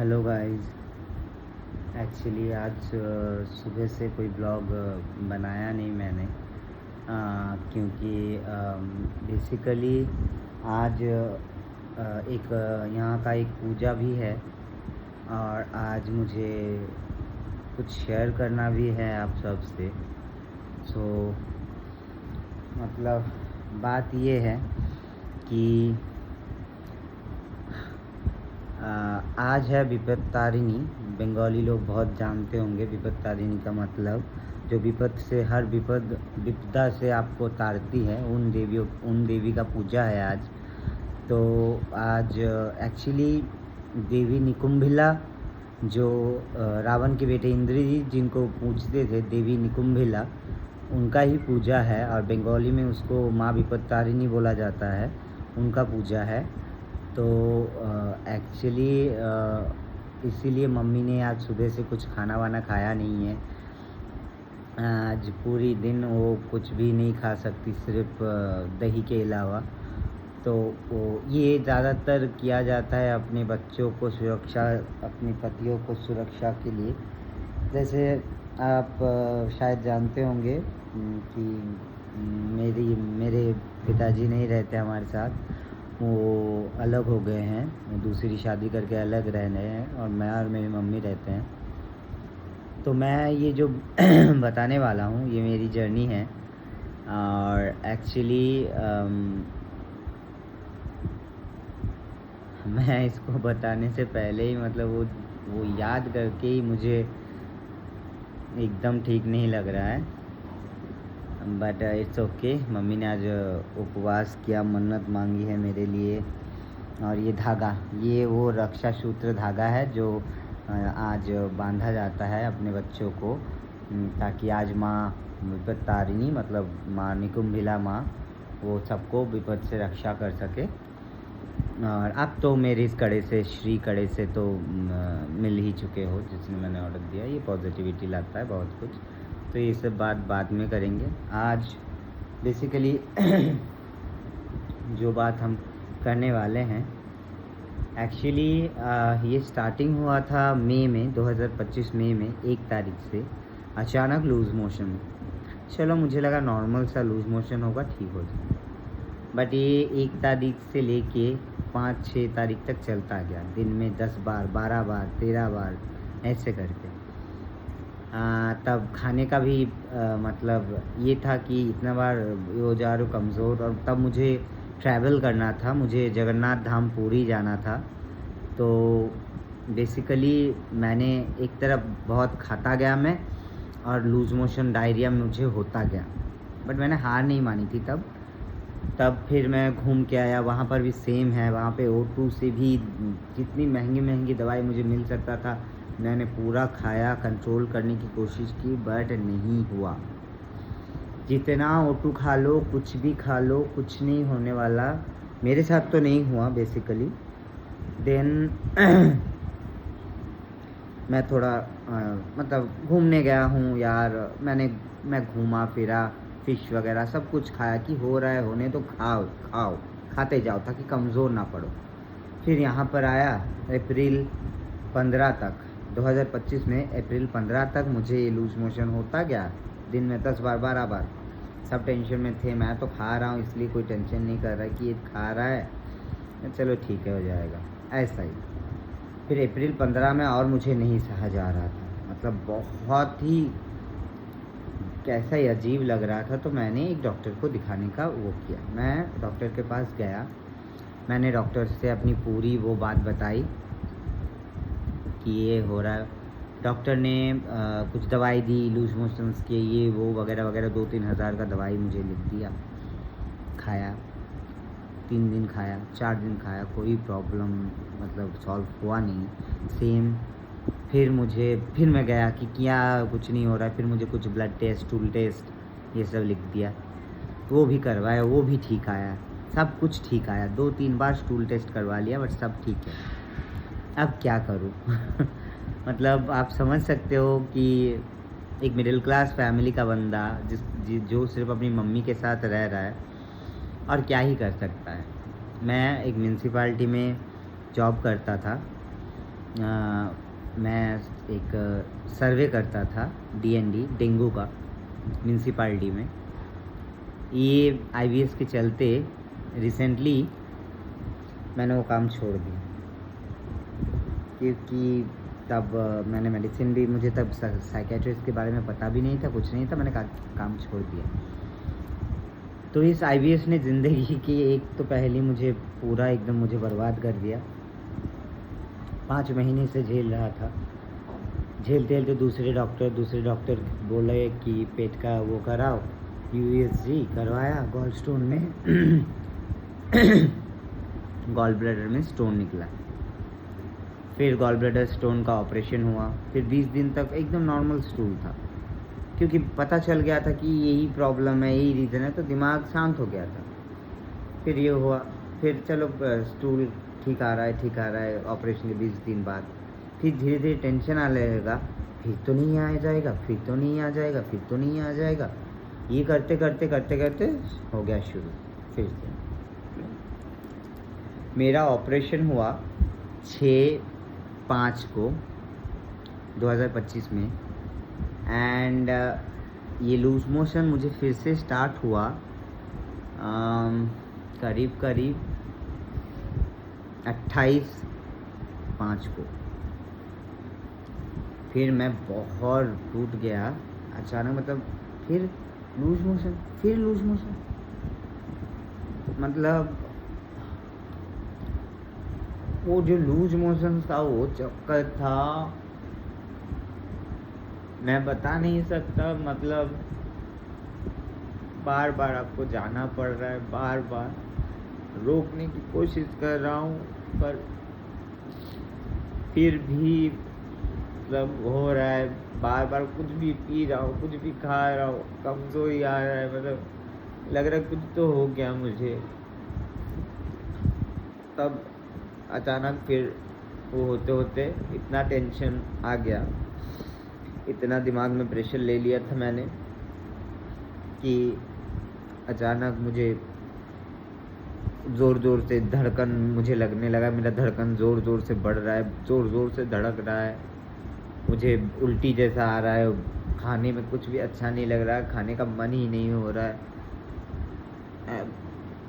Hello guys. Actually आज सुबह से कोई ब्लॉग बनाया नहीं मैंने, क्योंकि बेसिकली आज एक यहाँ का एक पूजा भी है और आज मुझे कुछ शेयर करना भी है आप सब से। सो मतलब बात ये है कि आज है विपत्तारिणी। बंगाली लोग बहुत जानते होंगे विपत्तारिणी का मतलब, जो विपद से हर विपदा से आपको तारती है, उन देवी का पूजा है आज। तो आज एक्चुअली देवी निकुंभिला, जो रावण के बेटे इंद्रजीत जिनको पूजते थे, देवी निकुंभिला, उनका ही पूजा है और बंगाली में उसको माँ विपत्तारिणी बोला जाता है, उनका पूजा है। तो एक्चुअली इसीलिए मम्मी ने आज सुबह से कुछ खाना वाना खाया नहीं है। आज पूरी दिन वो कुछ भी नहीं खा सकती, सिर्फ दही के अलावा। तो वो ये ज़्यादातर किया जाता है अपने बच्चों को सुरक्षा, अपने पतियों को सुरक्षा के लिए। जैसे आप शायद जानते होंगे कि मेरे पिताजी नहीं रहते हमारे साथ, वो अलग हो गए हैं, वो दूसरी शादी करके अलग रह रहे हैं और मैं और मेरी मम्मी रहते हैं। तो मैं ये जो बताने वाला हूँ ये मेरी जर्नी है। और एक्चुअली मैं इसको बताने से पहले ही मतलब वो याद करके ही मुझे एकदम ठीक नहीं लग रहा है, बट इट्स ओके। मम्मी ने आज उपवास किया, मन्नत मांगी है मेरे लिए। और ये धागा, ये वो रक्षा सूत्र धागा है जो आज बांधा जाता है अपने बच्चों को, ताकि आज माँ विपत्तारिणी मतलब माँ निकुंभिला माँ वो सबको विपद से रक्षा कर सके। और अब तो मेरे इस कड़े से, श्री कड़े से तो मिल ही चुके हो जिसने मैंने ऑर्डर दिया। ये पॉजिटिविटी लाता है बहुत कुछ, तो ये सब बात बाद में करेंगे। आज बेसिकली जो बात हम करने वाले हैं, एक्चुअली ये स्टार्टिंग हुआ था मई में, 2025 मई में 1 तारीख से अचानक लूज़ मोशन। चलो मुझे लगा नॉर्मल सा लूज़ मोशन होगा, ठीक हो जाए, बट ये 1 तारीख से लेके 5-6 तारीख तक चलता गया। दिन में 10 बार, 12 बार, 13 बार ऐसे करके। तब खाने का भी मतलब ये था कि इतना बार हो जा रहा हूँ कमज़ोर, और तब मुझे ट्रैवल करना था, मुझे जगन्नाथ धाम पुरी जाना था। तो बेसिकली मैंने एक तरफ बहुत खाता गया मैं, और लूज़ मोशन डायरिया मुझे होता गया, बट मैंने हार नहीं मानी थी तब फिर मैं घूम के आया। वहाँ पर भी सेम है, वहाँ पे O2 से भी जितनी महंगी दवाई मुझे मिल सकता था मैंने पूरा खाया, कंट्रोल करने की कोशिश की, बट नहीं हुआ। जितना O2 खा लो, कुछ भी खा लो, कुछ नहीं होने वाला। मेरे साथ तो नहीं हुआ बेसिकली। देन मैं थोड़ा मतलब घूमने गया हूँ यार, मैं घूमा फिरा, फ़िश वगैरह सब कुछ खाया कि हो रहा है होने तो खाओ खाते जाओ ताकि कमज़ोर ना पड़ो। फिर यहाँ पर आया अप्रैल 15 तक, 2025 में अप्रैल 15 तक मुझे ये लूज़ मोशन होता गया, दिन में 10 बार, 12 बार। सब टेंशन में थे, मैं तो खा रहा हूँ इसलिए कोई टेंशन नहीं कर रहा कि ये खा रहा है, चलो ठीक है हो जाएगा, ऐसा ही। फिर अप्रैल 15 में और मुझे नहीं सहा जा रहा था, मतलब बहुत ही कैसा ही अजीब लग रहा था। तो मैंने एक डॉक्टर को दिखाने का वो किया, मैं डॉक्टर के पास गया। मैंने डॉक्टर से अपनी पूरी वो बात बताई कि ये हो रहा है। डॉक्टर ने कुछ दवाई दी लूज़ मोशंस के, ये वो वगैरह वगैरह, 2-3 हज़ार का दवाई मुझे लिख दिया। खाया, 3 दिन खाया, 4 दिन खाया, कोई प्रॉब्लम मतलब सॉल्व हुआ नहीं। सेम फिर मैं गया कि क्या कुछ नहीं हो रहा है। फिर मुझे कुछ ब्लड टेस्ट, स्टूल टेस्ट ये सब लिख दिया, वो भी करवाया, वो भी ठीक आया, सब कुछ ठीक आया। 2-3 बार स्टूल टेस्ट करवा लिया, बट सब ठीक है। अब क्या करूँ मतलब आप समझ सकते हो कि एक मिडिल क्लास फैमिली का बंदा जो सिर्फ अपनी मम्मी के साथ रह रहा है, और क्या ही कर सकता है। मैं एक म्यूनसिपाल्टी में जॉब करता था, मैं एक सर्वे करता था डीएनडी डेंगू का म्यूनसिपालिटी में। ये आईवीएस के चलते रिसेंटली मैंने वो काम छोड़ दिया, क्योंकि तब मैंने मेडिसिन भी, मुझे तब साइकेट्रिस्ट के बारे में पता भी नहीं था, कुछ नहीं था, मैंने काम छोड़ दिया। तो इस आईवीएस ने ज़िंदगी की एक तो पहली मुझे पूरा एकदम मुझे बर्बाद कर दिया। 5 महीने से झेल रहा था, झेलते झेलते दूसरे डॉक्टर बोले कि पेट का वो कराओ, यूएसजी करवाया, गॉल स्टोन में गॉल ब्लैडर में स्टोन निकला। फिर गॉल ब्लैडर स्टोन का ऑपरेशन हुआ। फिर 20 दिन तक एकदम नॉर्मल स्टूल था, क्योंकि पता चल गया था कि यही प्रॉब्लम है, यही रीज़न है, तो दिमाग शांत हो गया था। फिर ये हुआ, फिर चलो स्टूल ठीक आ रहा है ऑपरेशन के 20 दिन बाद। फिर धीरे धीरे टेंशन आने लगा, फिर तो नहीं आ जाएगा, फिर तो नहीं आ जाएगा, फिर तो नहीं आ जाएगा। ये करते करते हो गया शुरू फिर से। मेरा ऑपरेशन हुआ 6/5 को 2025 में, एंड ये लूज मोशन मुझे फिर से स्टार्ट हुआ करीब 28/5 को। फिर मैं बहुत टूट गया अचानक, मतलब फिर लूज मोशन, मतलब वो जो लूज मोशन था वो चक्कर था, मैं बता नहीं सकता। मतलब बार बार आपको जाना पड़ रहा है, बार बार रोकने की कोशिश कर रहा हूँ, पर फिर भी सब हो रहा है। बार बार कुछ भी पी रहा हूँ, कुछ भी खा रहा हूँ, कमजोरी आ रहा है, मतलब लग रहा है कुछ तो हो गया मुझे। तब अचानक फिर वो होते होते इतना टेंशन आ गया, इतना दिमाग में प्रेशर ले लिया था मैंने कि अचानक मुझे ज़ोर से धड़कन मुझे लगने लगा, मेरा धड़कन ज़ोर से बढ़ रहा है, ज़ोर से धड़क रहा है, मुझे उल्टी जैसा आ रहा है, खाने में कुछ भी अच्छा नहीं लग रहा है, खाने का मन ही नहीं हो रहा है।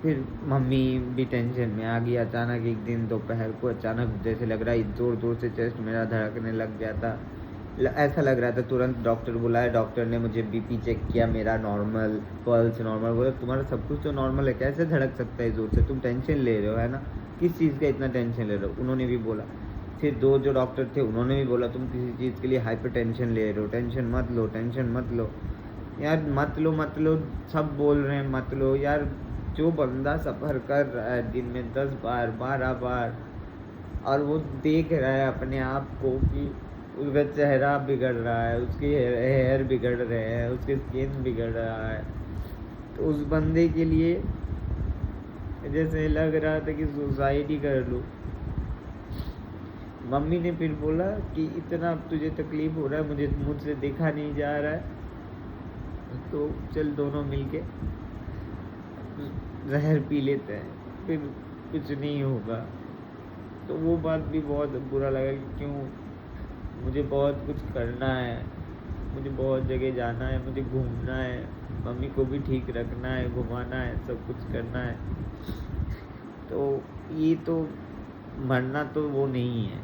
फिर मम्मी भी टेंशन में आ गई। अचानक एक दिन दोपहर को अचानक जैसे लग रहा है ज़ोर से चेस्ट मेरा धड़कने लग गया था, ऐसा लग रहा था। तुरंत डॉक्टर बुलाया, डॉक्टर ने मुझे बीपी चेक किया, मेरा नॉर्मल, पल्स नॉर्मल। बोला तुम्हारा सब कुछ तो नॉर्मल है, कैसे धड़क सकता है ज़ोर से, तुम टेंशन ले रहे हो है ना, किस चीज़ का इतना टेंशन ले रहे हो, उन्होंने भी बोला। फिर 2 जो डॉक्टर थे उन्होंने भी बोला तुम किसी चीज़ के लिए हाइपर टेंशन ले रहे हो, टेंशन मत लो यार, मत लो, सब बोल रहे हैं मत लो यार। जो बंदा सफ़र कर रहा है दिन में 10 बार 12 बार, और वो देख रहा है अपने आप को कि उसका चेहरा बिगड़ रहा है, उसके हेयर बिगड़ रहे हैं, उसके स्किन बिगड़ रहा है, तो उस बंदे के लिए जैसे लग रहा था कि सुसाइड ही कर लूँ। मम्मी ने फिर बोला कि इतना तुझे तकलीफ हो रहा है, मुझसे देखा नहीं जा रहा है, तो चल दोनों मिलके जहर पी लेते हैं, फिर कुछ नहीं होगा। तो वो बात भी बहुत बुरा लगा कि क्यों, मुझे बहुत कुछ करना है, मुझे बहुत जगह जाना है, मुझे घूमना है, मम्मी को भी ठीक रखना है, घुमाना है, सब कुछ करना है। तो ये तो मरना तो वो नहीं है।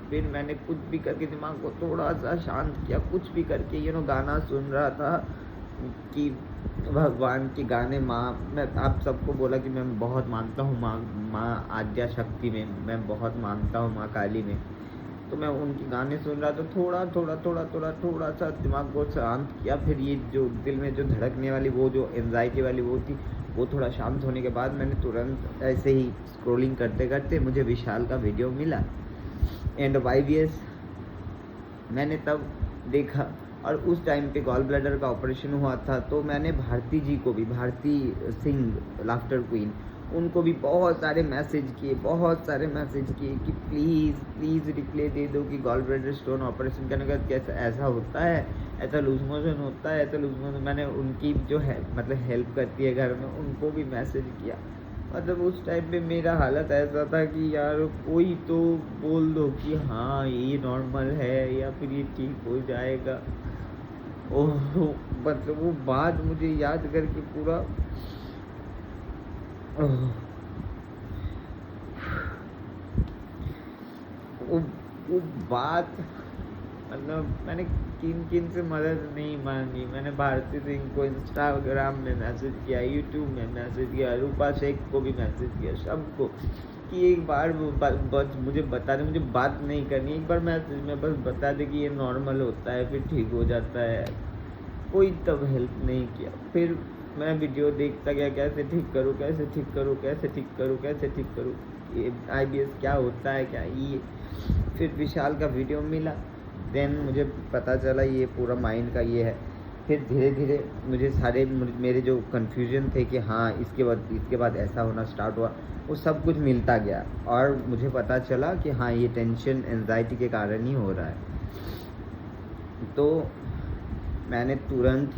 फिर मैंने कुछ भी करके दिमाग को थोड़ा सा शांत किया, कुछ भी करके गाना सुन रहा था कि भगवान के गाने, मैं आप सबको बोला कि मैं बहुत मानता हूँ माँ आद्या शक्ति में, मैं बहुत मानता हूँ माँ काली में। तो मैं उनके गाने सुन रहा था, थोड़ा सा दिमाग को शांत किया। फिर ये जो दिल में जो धड़कने वाली, वो जो एंजाइटी वाली वो थी, वो थोड़ा शांत होने के बाद मैंने तुरंत ऐसे ही स्क्रॉलिंग करते करते मुझे विशाल का वीडियो मिला, एंड ऑफ आईवीएस मैंने तब देखा। और उस टाइम पे गॉल ब्लैडर का ऑपरेशन हुआ था, तो मैंने भारती जी को भी, भारती सिंह लाफ्टर क्वीन, उनको भी बहुत सारे मैसेज किए कि प्लीज़ रिप्लाई दे दो कि गॉल ब्लैडर स्टोन ऑपरेशन करने का कैसा ऐसा होता है, ऐसा लूज मोशन होता है, ऐसा लूज मोशन। मैंने उनकी जो है मतलब हेल्प करती है घर में, उनको भी मैसेज किया, मतलब उस टाइम पे मेरा हालत ऐसा था कि यार कोई तो बोल दो कि हाँ ये नॉर्मल है या फिर ये ठीक हो जाएगा। ओह! मतलब वो बात मुझे याद करके पूरा ओह! वो वो बात मतलब मैंने किन-किन से मदद नहीं माँगी। मैंने भारती सिंह को इंस्टाग्राम में मैसेज किया, यूट्यूब में मैसेज किया, रूपा शेख को भी मैसेज किया, सबको कि एक बार वो बस मुझे बता दें, मुझे बात नहीं करनी, एक बार मैसेज में बस बता दें कि ये नॉर्मल होता है, फिर ठीक हो जाता है। कोई तब हेल्प नहीं किया। फिर मैं वीडियो देखता गया, कैसे ठीक करूँ, कैसे ठीक करूँ, कैसे ठीक करूँ, कैसे ठीक करूँ, ये IBS क्या होता है, क्या ये। फिर विशाल का वीडियो मिला, देन मुझे पता चला ये पूरा माइंड का ये है। फिर धीरे-धीरे मुझे सारे मेरे जो कन्फ्यूज़न थे कि हाँ, इसके बाद ऐसा होना स्टार्ट हुआ, वो सब कुछ मिलता गया और मुझे पता चला कि हाँ, ये टेंशन, एंग्ज़ायटी के कारण ही हो रहा है। तो मैंने तुरंत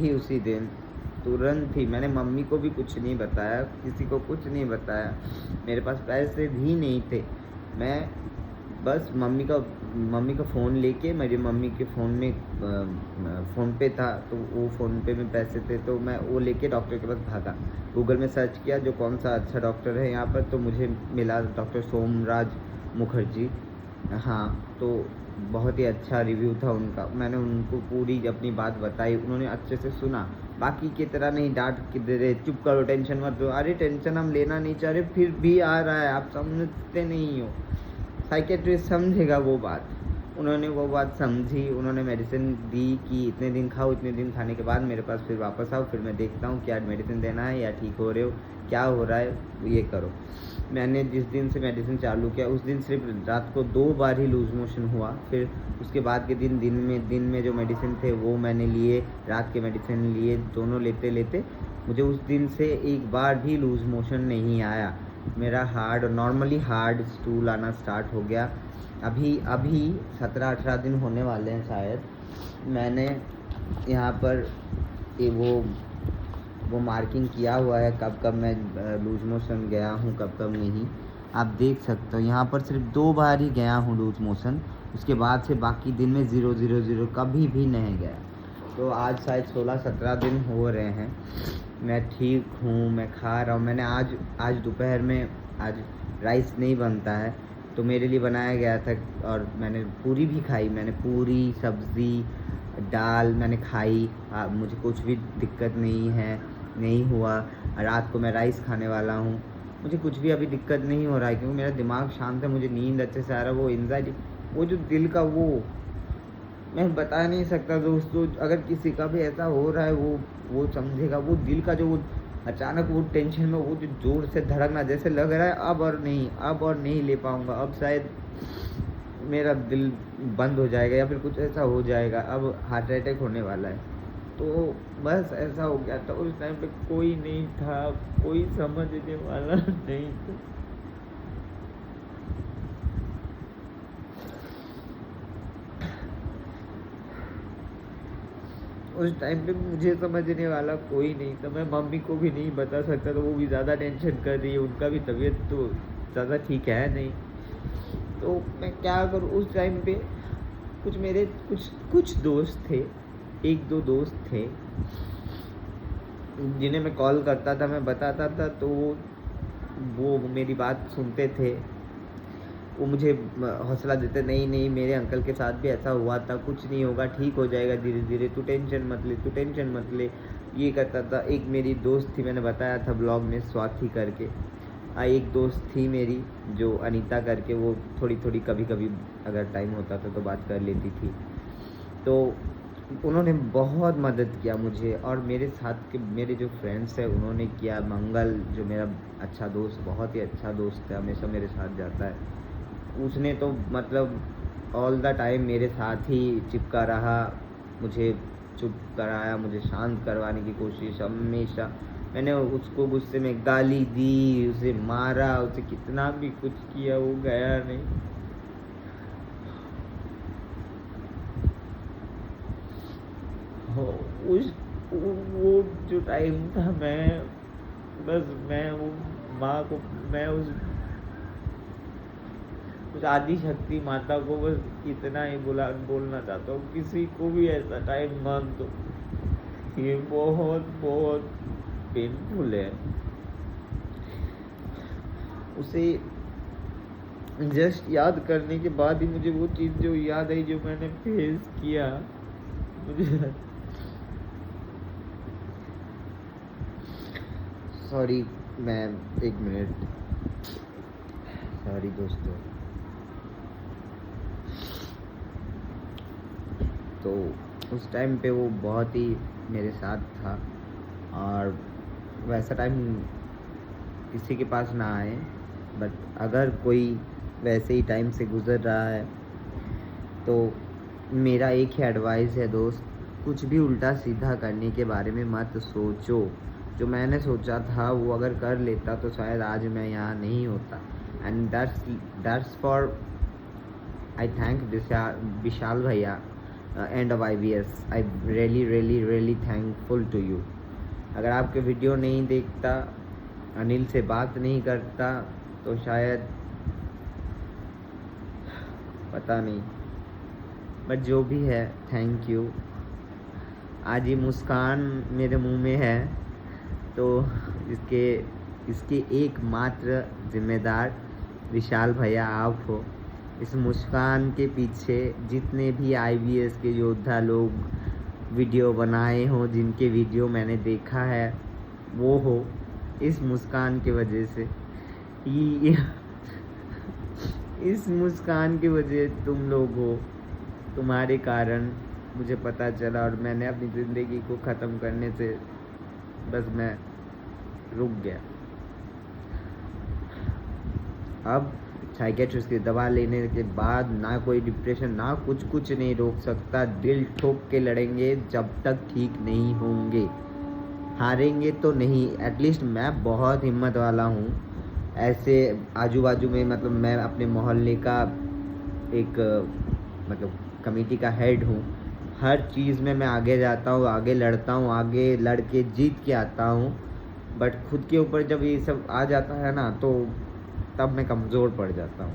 ही मैंने मम्मी को भी कुछ नहीं बताया, किसी को कुछ नहीं बताया। मेरे पास पैसे भी नहीं थे। मैं बस मम्मी का फ़ोन लेके, मेरी मम्मी के फ़ोन में फ़ोनपे था, तो वो फ़ोनपे में पैसे थे, तो मैं वो लेके डॉक्टर के पास भागा। गूगल में सर्च किया जो कौन सा अच्छा डॉक्टर है यहाँ पर, तो मुझे मिला डॉक्टर सोमराज मुखर्जी। हाँ, तो बहुत ही अच्छा रिव्यू था उनका। मैंने उनको पूरी अपनी बात बताई, उन्होंने अच्छे से सुना। बाकी की तरह नहीं डाँट के दे रहे, चुप करो, टेंशन मत लो। अरे टेंशन हम लेना नहीं चाह रहे, फिर भी आ रहा है, आप समझते नहीं हो। साइकियाट्रिस्ट समझेगा वो बात। उन्होंने वो बात समझी, उन्होंने मेडिसिन दी कि इतने दिन खाओ, इतने दिन खाने के बाद मेरे पास फिर वापस आओ, फिर मैं देखता हूँ क्या मेडिसिन देना है या ठीक हो रहे हो, क्या हो रहा है, ये करो। मैंने जिस दिन से मेडिसिन चालू किया उस दिन सिर्फ रात को 2 बार ही लूज़ मोशन हुआ। फिर उसके बाद के दिन में जो मेडिसिन थे वो मैंने लिए, रात के मेडिसिन लिए, दोनों लेते-लेते मुझे उस दिन से एक बार भी लूज़ मोशन नहीं आया। मेरा नॉर्मली हार्ड स्टूल आना स्टार्ट हो गया। अभी 17-18 दिन होने वाले हैं शायद। मैंने यहाँ पर ये वो मार्किंग किया हुआ है कब मैं लूज़ मोशन गया हूँ, कब नहीं। आप देख सकते हो यहाँ पर सिर्फ 2 बार ही गया हूँ लूज़ मोशन, उसके बाद से बाकी दिन में 0, 0, 0 कभी भी नहीं गया। तो आज शायद 16-17 दिन हो रहे हैं, मैं ठीक हूँ, मैं खा रहा हूँ। मैंने आज दोपहर में आज राइस नहीं बनता है, तो मेरे लिए बनाया गया था और मैंने पूरी भी खाई। मैंने पूरी, सब्ज़ी, दाल मैंने खाई। मुझे कुछ भी दिक्कत नहीं हुआ। रात को मैं राइस खाने वाला हूँ। मुझे कुछ भी अभी दिक्कत नहीं हो रहा है क्योंकि मेरा दिमाग शांत है, मुझे नींद अच्छे से आ रहा है। वो एंग्ज़ायटी, वो जो दिल का वो मैं बता नहीं सकता दोस्तों। अगर किसी का भी ऐसा हो रहा है वो समझेगा। वो दिल का जो वो अचानक वो टेंशन में वो जो ज़ोर से धड़कना, जैसे लग रहा है अब और नहीं ले पाऊँगा, अब शायद मेरा दिल बंद हो जाएगा या फिर कुछ ऐसा हो जाएगा, अब हार्ट अटैक होने वाला है। तो बस ऐसा हो गया था। उस टाइम पे कोई नहीं था, कोई समझने वाला नहीं था। उस टाइम पे मुझे समझने वाला कोई नहीं था। मैं मम्मी को भी नहीं बता सकता था, वो भी ज़्यादा टेंशन कर रही है, उनका भी तबीयत तो ज़्यादा ठीक है नहीं। तो मैं क्या करूँ उस टाइम पे। कुछ दोस्त थे, 1-2 दोस्त थे जिन्हें मैं कॉल करता था, मैं बताता था, तो वो मेरी बात सुनते थे। वो मुझे हौसला देते, नहीं मेरे अंकल के साथ भी ऐसा हुआ था, कुछ नहीं होगा, ठीक हो जाएगा धीरे-धीरे, तू टेंशन मत ले। ये करता था। एक मेरी दोस्त थी, मैंने बताया था ब्लॉग में, स्वाति करके। एक दोस्त थी मेरी जो अनीता करके, वो थोड़ी कभी-कभी अगर टाइम होता था तो बात कर लेती थी। तो उन्होंने बहुत मदद किया मुझे, और मेरे साथ के मेरे जो फ्रेंड्स हैं उन्होंने किया। मंगल जो मेरा अच्छा दोस्त, बहुत ही अच्छा दोस्त है, हमेशा मेरे साथ जाता है, उसने तो मतलब ऑल द टाइम मेरे साथ ही चिपका रहा, मुझे चुप कराया, मुझे शांत करवाने की कोशिश हमेशा। मैंने उसको गुस्से में गाली दी, उसे मारा, उसे कितना भी कुछ किया, वो गया नहीं। वो जो टाइम था, मैं वो माँ को मैं उस आदि शक्ति माता को बस इतना ही बोलना चाहता हूँ, किसी को भी ऐसा टाइम मत दो। ये बहुत बहुत पेनफुल है। उसे जस्ट याद करने के बाद ही मुझे वो चीज़ जो याद आई जो मैंने फेस किया, मुझे सॉरी, मैं 1 मिनट, सॉरी दोस्तों। तो उस टाइम पे वो बहुत ही मेरे साथ था, और वैसा टाइम किसी के पास ना आए, बट अगर कोई वैसे ही टाइम से गुज़र रहा है तो मेरा एक ही एडवाइस है दोस्त, कुछ भी उल्टा सीधा करने के बारे में मत सोचो। जो मैंने सोचा था वो अगर कर लेता तो शायद आज मैं यहाँ नहीं होता। And that's for I thank Vishal भैया and of IBS। I really thankful to you. अगर आपके वीडियो नहीं देखता, अनिल से बात नहीं करता, तो शायद पता नहीं, बट जो भी है थैंक यू। आज ये मुस्कान मेरे मुंह में है तो इसके एकमात्र जिम्मेदार विशाल भैया आप हो। इस मुस्कान के पीछे जितने भी IBS के योद्धा लोग वीडियो बनाए हों, जिनके वीडियो मैंने देखा है, वो हो इस मुस्कान की वजह से ही इस मुस्कान की वजह तुम लोग हो। तुम्हारे कारण मुझे पता चला और मैंने अपनी ज़िंदगी को ख़त्म करने से बस मैं रुक गया। अब साइकेट्रिस्ट की दवा लेने के बाद ना कोई डिप्रेशन, ना कुछ नहीं रोक सकता। दिल ठोक के लड़ेंगे जब तक ठीक नहीं होंगे। हारेंगे तो नहीं। एटलीस्ट मैं बहुत हिम्मत वाला हूँ। ऐसे आजू बाजू में, मतलब मैं अपने मोहल्ले का एक मतलब कमेटी का हेड हूँ। हर चीज़ में मैं आगे जाता हूँ, आगे लड़ता हूँ, आगे लड़ के जीत के आता हूँ। बट खुद के ऊपर जब ये सब आ जाता है ना, तो तब मैं कमज़ोर पड़ जाता हूँ।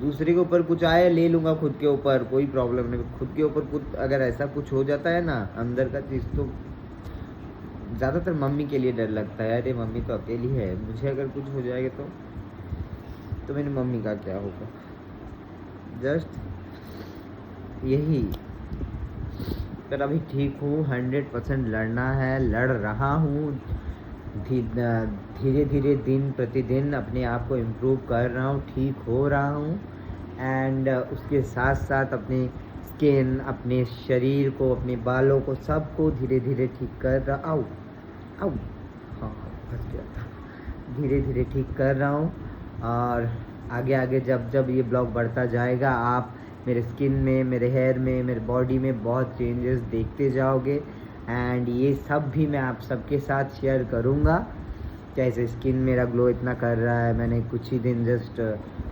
दूसरे के ऊपर कुछ आए ले लूँगा, खुद के ऊपर कोई प्रॉब्लम नहीं। खुद के ऊपर कुछ अगर ऐसा कुछ हो जाता है ना अंदर का चीज़, तो ज़्यादातर मम्मी के लिए डर लगता है। अरे मम्मी तो अकेली है, मुझे अगर कुछ हो जाएगा तो मेरी मम्मी का क्या होगा। जस्ट यही। पर अभी ठीक हूँ, 100% लड़ना है, लड़ रहा हूँ। धीरे धीरे दिन प्रतिदिन अपने आप को इम्प्रूव कर रहा हूँ, ठीक हो रहा हूँ। एंड उसके साथ साथ अपने स्किन, अपने शरीर को, अपने बालों को, सबको धीरे धीरे ठीक कर रहा हूँ। हाँ, फंस गया था। धीरे धीरे ठीक कर रहा हूँ। और आगे आगे जब ये ब्लॉग बढ़ता जाएगा, आप मेरे स्किन में, मेरे हेयर में, मेरे बॉडी में बहुत चेंजेस देखते जाओगे। एंड ये सब भी मैं आप सबके साथ शेयर करूँगा। कैसे स्किन मेरा ग्लो इतना कर रहा है। मैंने कुछ ही दिन जस्ट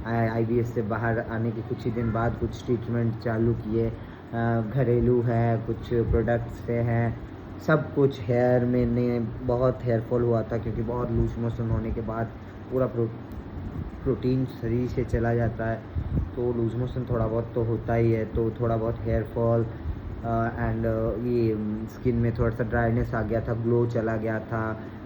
IBS से बाहर आने के कुछ ही दिन बाद कुछ ट्रीटमेंट चालू किए। घरेलू है, कुछ प्रोडक्ट्स से हैं, सब कुछ। हेयर मैंने बहुत हेयरफॉल हुआ था, क्योंकि बहुत लूज मोशन होने के बाद पूरा प्रोटीन शरीर से चला जाता है, तो लूज मोशन थोड़ा बहुत तो होता ही है। तो थोड़ा बहुत हेयर फॉल एंड ये स्किन में थोड़ा सा ड्राइनेस आ गया था, ग्लो चला गया था,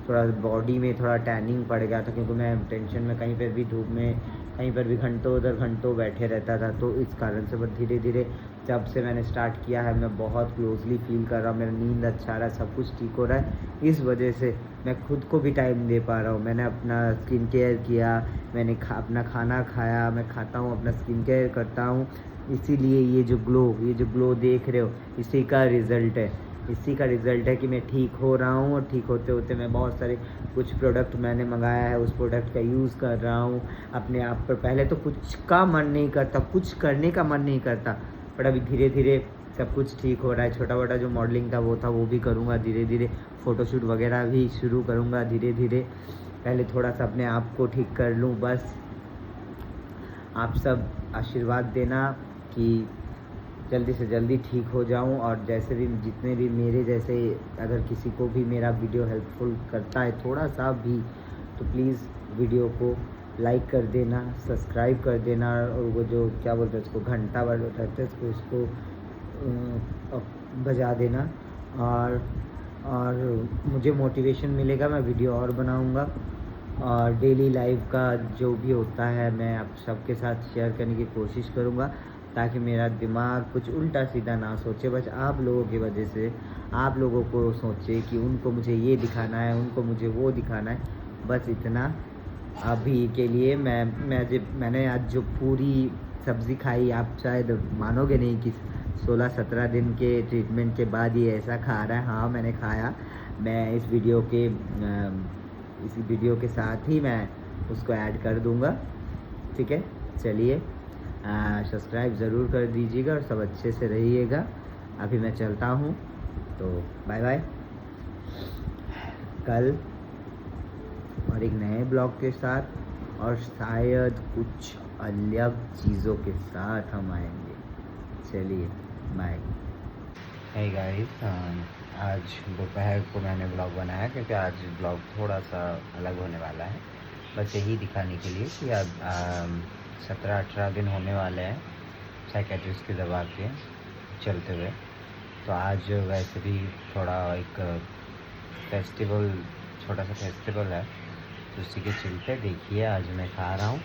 थोड़ा बॉडी में थोड़ा टैनिंग पड़ गया था, क्योंकि मैं टेंशन में कहीं पर भी धूप में कहीं पर भी घंटों बैठे रहता था। तो इस कारण से बस धीरे धीरे जब से मैंने स्टार्ट किया है, मैं बहुत क्लोजली फील कर रहा हूँ। मेरा नींद अच्छा रहा है, सब कुछ ठीक हो रहा है। इस वजह से मैं खुद को भी टाइम दे पा रहा हूँ। मैंने अपना स्किन केयर किया, मैंने अपना खाना खाया, मैं खाता हूँ, अपना स्किन केयर करता हूँ। इसीलिए ये जो ग्लो देख रहे हो, इसी का रिज़ल्ट है कि मैं ठीक हो रहा हूँ। और ठीक होते होते मैं बहुत सारे कुछ प्रोडक्ट मैंने मंगाया है, उस प्रोडक्ट का यूज़ कर रहा हूँ अपने आप पर। पहले तो कुछ का मन नहीं करता, कुछ करने का मन नहीं करता, बट अभी धीरे धीरे सब कुछ ठीक हो रहा है। छोटा मोटा जो मॉडलिंग था वो भी करूँगा धीरे धीरे। फ़ोटोशूट वगैरह भी शुरू करूँगा धीरे धीरे। पहले थोड़ा सा अपने आप को ठीक कर लूँ बस। आप सब आशीर्वाद देना कि जल्दी से जल्दी ठीक हो जाऊं, और जैसे भी जितने भी मेरे जैसे अगर किसी को भी मेरा वीडियो हेल्पफुल करता है थोड़ा सा भी, तो प्लीज़ वीडियो को लाइक कर देना, सब्सक्राइब कर देना, और वो जो क्या बोलते हैं उसको घंटा रहते हैं उसको बजा देना। और मुझे मोटिवेशन मिलेगा, मैं वीडियो और बनाऊंगा, और डेली लाइफ का जो भी होता है मैं आप सबके साथ शेयर करने की कोशिश करूंगा, ताकि मेरा दिमाग कुछ उल्टा सीधा ना सोचे। बस आप लोगों की वजह से आप लोगों को सोचे कि उनको मुझे ये दिखाना है, उनको मुझे वो दिखाना है, बस इतना अभी के लिए। मैंने आज जो पूरी सब्ज़ी खाई, आप शायद मानोगे नहीं कि 16-17 दिन के ट्रीटमेंट के बाद ये ऐसा खा रहा है। हाँ, मैंने खाया। मैं इस वीडियो के साथ ही मैं उसको ऐड कर दूंगा, ठीक है। चलिए, सब्सक्राइब ज़रूर कर दीजिएगा और सब अच्छे से रहिएगा। अभी मैं चलता हूँ, तो बाय बाय। कल और एक नए ब्लॉग के साथ, और शायद कुछ अलग चीज़ों के साथ हम आएंगे। चलिए, बाय। हे गाइस, आज दोपहर को मैंने ब्लॉग बनाया क्योंकि आज ब्लॉग थोड़ा सा अलग होने वाला है। बस यही दिखाने के लिए कि अब 17-18 दिन होने वाले हैं साइकेट्रिस्ट की दवा के चलते हुए। तो आज वैसे भी थोड़ा एक फेस्टिवल, छोटा सा फेस्टिवल है, तो उसी के चलते देखिए आज मैं खा रहा हूँ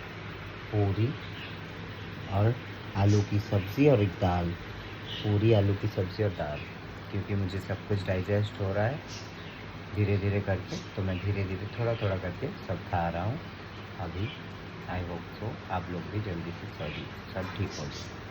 पूरी और आलू की सब्ज़ी और एक दाल। पूरी, आलू की सब्ज़ी और दाल, क्योंकि मुझे सब कुछ डाइजेस्ट हो रहा है धीरे धीरे करके, तो मैं धीरे धीरे थोड़ा थोड़ा करके सब खा रहा हूँ अभी। आई होप सो आप लोग भी जल्दी से सब ठीक हो जाए।